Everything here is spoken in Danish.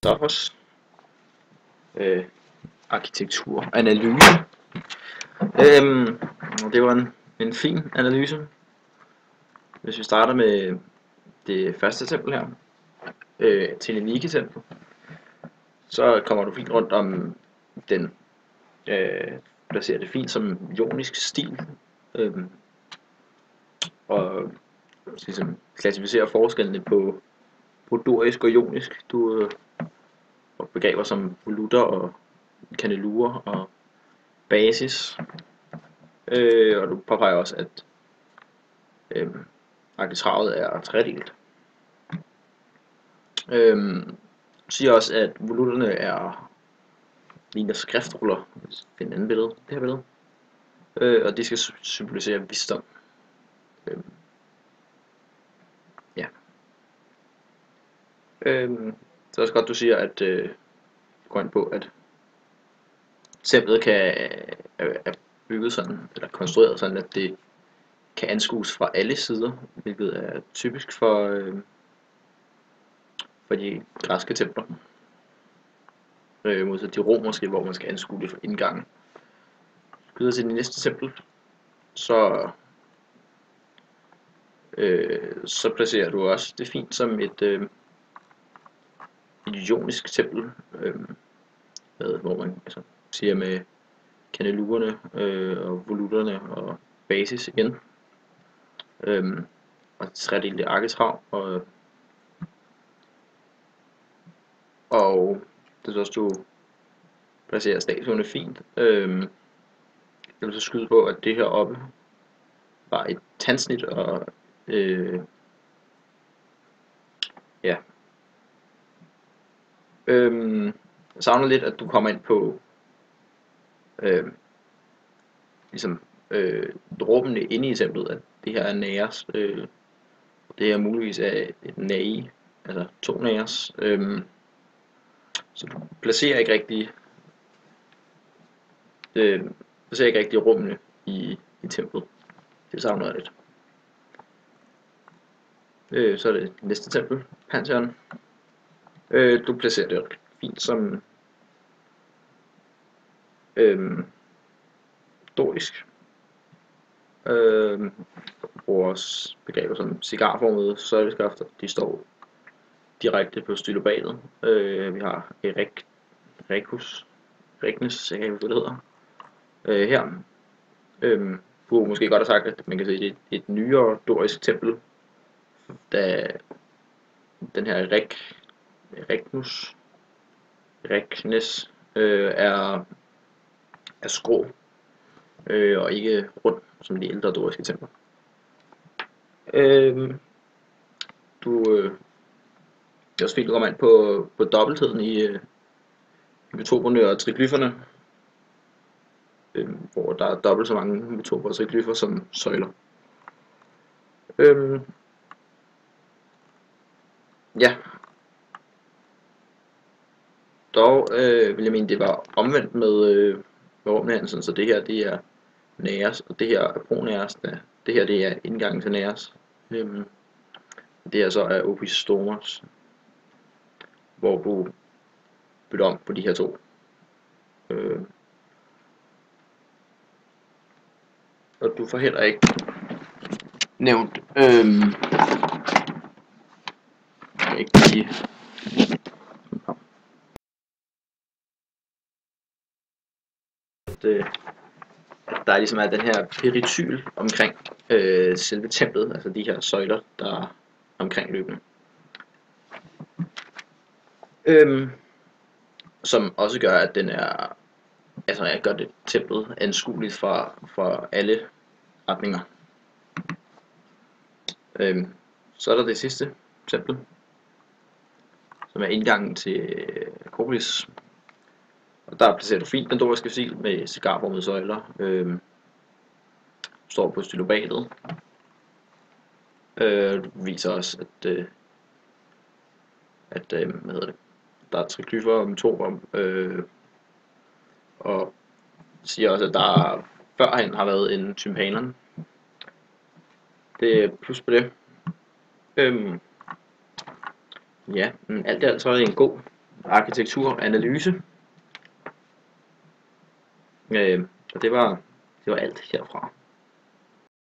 Christoffers arkitekturanalyse. Det var en fin analyse. Hvis vi starter med det første eksempel her, Telenike-templet, så kommer du fint rundt om den, placerer det fint som jonisk stil, og ligesom klassificerer forskellene på dorisk og jonisk. Du og begreber som volutter og kandelurer og basis, og du påpeger også, at arkitravet er tredelt. Du siger også, at volutterne ligner skriftruller. Find et andet billede, det her billede, og de skal symbolisere visdom. Ja. Så er det godt, du siger, at du går ind på, at templet er bygget sådan, eller konstrueret sådan, at det kan anskues fra alle sider, hvilket er typisk for de græske templer. Modsat de romerske, hvor man skal anskue det fra indgangen. Videre til det næste tempel, så placerer du også det fint som et jonisk tempel, hvor man siger med kandelurerne og volutterne og basis igen, og tredelte arkitrav, og det er også, du placerer statuerne fint. Jeg vil så skyde på, at det her oppe var et tandsnit, og ja. Jeg savner lidt, at du kommer ind på ligesom rummene inde i templet, at det her er næres, det her muligvis er et nære, altså to næres, så du placerer ikke rigtig rummene i templet. Det savner jeg lidt. Så er det næste tempel, Pantheon. Du placerer det fint som dorisk. Vores begreber som cigarformede søjleskafter, de står direkte på stylobatet. Vi har Regnes, jeg kan ikke huske, hvad det hedder, her. Du måske godt have sagt, at man kan se, at det er et nyere dorisk tempel, da den her Regnes er skrå og ikke rund som de ældre doriske templer. Det er også fint, at komme ind på dobbeltheden i metoperne og triglyferne, hvor der er dobbelt så mange metoper og triglyfer som søjler. Ja. Dog vil jeg mene, det var omvendt med rummene, så det her det er næres, og det her er pronæres, det her det er indgangen til næres. Det her så er opistomos, hvor du bytter om på de her to. Og du får heller ikke nævnt at der ligesom er den her perityl omkring selve templet, altså de her søjler, der er omkring løbende. Som også gør, at den er, altså jeg gør det templet anskueligt fra alle retninger. Så er der det sidste tempel, som er indgangen til Akropolis. Og der placerer du fint den doriske stil med cigarformede søjler. Står på stylobatet. Du viser også, at hvad hedder det? Der er triglyfer og metoper, og siger også, at der førhen har været en tympanon. Det er plus på det. Ja, alt i alt så er det en god arkitekturanalyse. Og det var alt herfra.